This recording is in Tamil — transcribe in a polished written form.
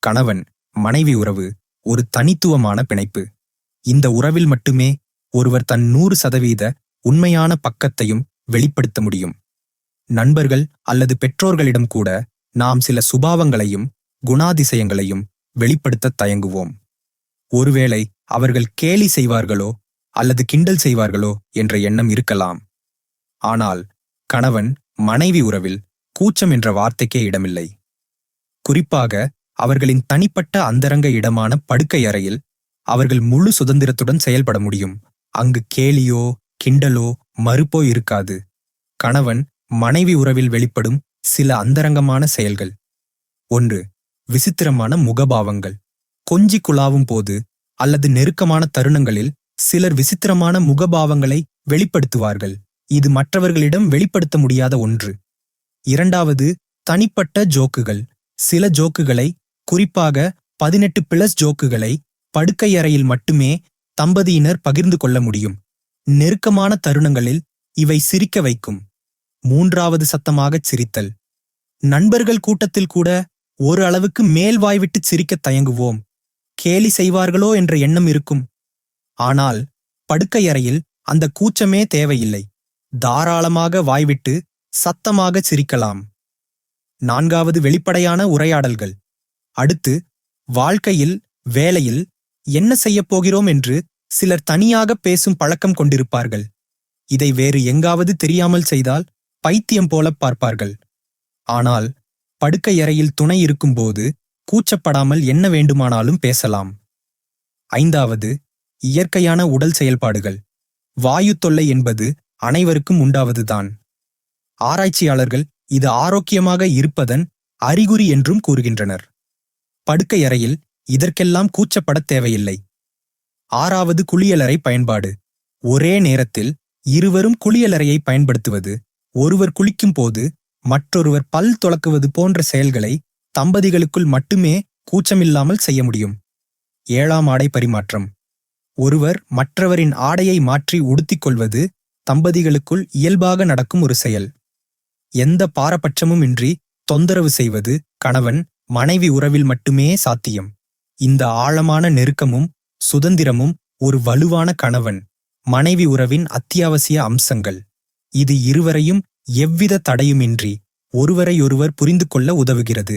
கணவன் மனைவி உறவு ஒரு தனித்துவமான பிணைப்பு. இந்த உறவில் மட்டுமே ஒருவர் தன் 100% உண்மையான பக்கத்தையும் வெளிப்படுத்த முடியும். நண்பர்கள் அல்லது பெற்றோர்களிடம் கூட நாம் சில சுபாவங்களையும் குணாதிசயங்களையும் வெளிப்படுத்த தயங்குவோம். ஒருவேளை அவர்கள் கேலி செய்வார்களோ அல்லது கிண்டல் செய்வார்களோ என்ற எண்ணம் இருக்கலாம். ஆனால் கணவன் மனைவி உறவில் கூச்சம் என்ற வார்த்தைக்கே இடமில்லை. குறிப்பாக அவர்களின் தனிப்பட்ட அந்தரங்க இடமான படுக்கை அறையில் அவர்கள் முழு சுதந்திரத்துடன் செயல்பட முடியும். அங்கு கேலியோ கிண்டலோ மறுப்போ இருக்காது. கணவன் மனைவி உறவில் வெளிப்படும் சில அந்தரங்கமான செயல்கள். 1. விசித்திரமான முகபாவங்கள். கொஞ்சி குழாவும் போது அல்லது நெருக்கமான தருணங்களில் சிலர் விசித்திரமான முகபாவங்களை வெளிப்படுத்துவார்கள். இது மற்றவர்களிடம் வெளிப்படுத்த முடியாத ஒன்று. 2. தனிப்பட்ட ஜோக்குகள். சில ஜோக்குகளை, குறிப்பாக 18+ ஜோக்குகளை படுக்கையறையில் மட்டுமே தம்பதியினர் பகிர்ந்து கொள்ள முடியும். நெருக்கமான தருணங்களில் இவை சிரிக்க வைக்கும். 3. சத்தமாகச் சிரித்தல். நண்பர்கள் கூட்டத்தில் கூட ஒரு அளவுக்கு மேல் வாய்விட்டு சிரிக்க தயங்குவோம். கேலி செய்வார்களோ என்ற எண்ணம் இருக்கும். ஆனால் படுக்கையறையில் அந்த கூச்சமே தேவையில்லை. தாராளமாக வாய்விட்டு சத்தமாக சிரிக்கலாம். 4. வெளிப்படையான உரையாடல்கள். அடுத்து வாழ்க்கையில் வேலையில் என்ன செய்யப் போகிறோம் என்று சிலர் தனியாக பேசும் பழக்கம் கொண்டிருப்பார்கள். இதை வேறு எங்காவது தெரியாமல் செய்தால் பைத்தியம் போல பார்ப்பார்கள். ஆனால் படுக்கையறையில் துணை இருக்கும்போது கூச்சப்படாமல் என்ன வேண்டுமானாலும் பேசலாம். 5. இயற்கையான உடல் செயல்பாடுகள். வாயு தொல்லை என்பது அனைவருக்கும் உண்டாவதுதான். ஆராய்ச்சியாளர்கள் இது ஆரோக்கியமாக இருப்பதன் அறிகுறி என்றும் கூறுகின்றனர். படுக்கையறையில் இதற்கெல்லாம் கூச்சப்படத் தேவையில்லை. 6. குளியலறை பயன்பாடு. ஒரே நேரத்தில் இருவரும் குளியலறையை பயன்படுத்துவது, ஒருவர் குளிக்கும் போது மற்றொருவர் பல் துலக்குவது போன்ற செயல்களை தம்பதிகளுக்குள் மட்டுமே கூச்சமில்லாமல் செய்ய முடியும். 7. ஆடை பரிமாற்றம். ஒருவர் மற்றவரின் ஆடையை மாற்றி உடுத்திக் கொள்வது தம்பதிகளுக்குள் இயல்பாக நடக்கும் ஒரு செயல். எந்த பாரபட்சமும் இன்றி தொந்தரவு செய்வது கணவன் மனைவி உறவில் மட்டுமே சாத்தியம். இந்த ஆழமான நெருக்கமும் சுதந்திரமும் ஒரு வலுவான கணவன் மனைவி உறவின் அத்தியாவசிய அம்சங்கள். இது இருவரையும் எவ்வித தடையுமின்றி ஒருவரையொருவர் புரிந்து கொள்ள உதவுகிறது.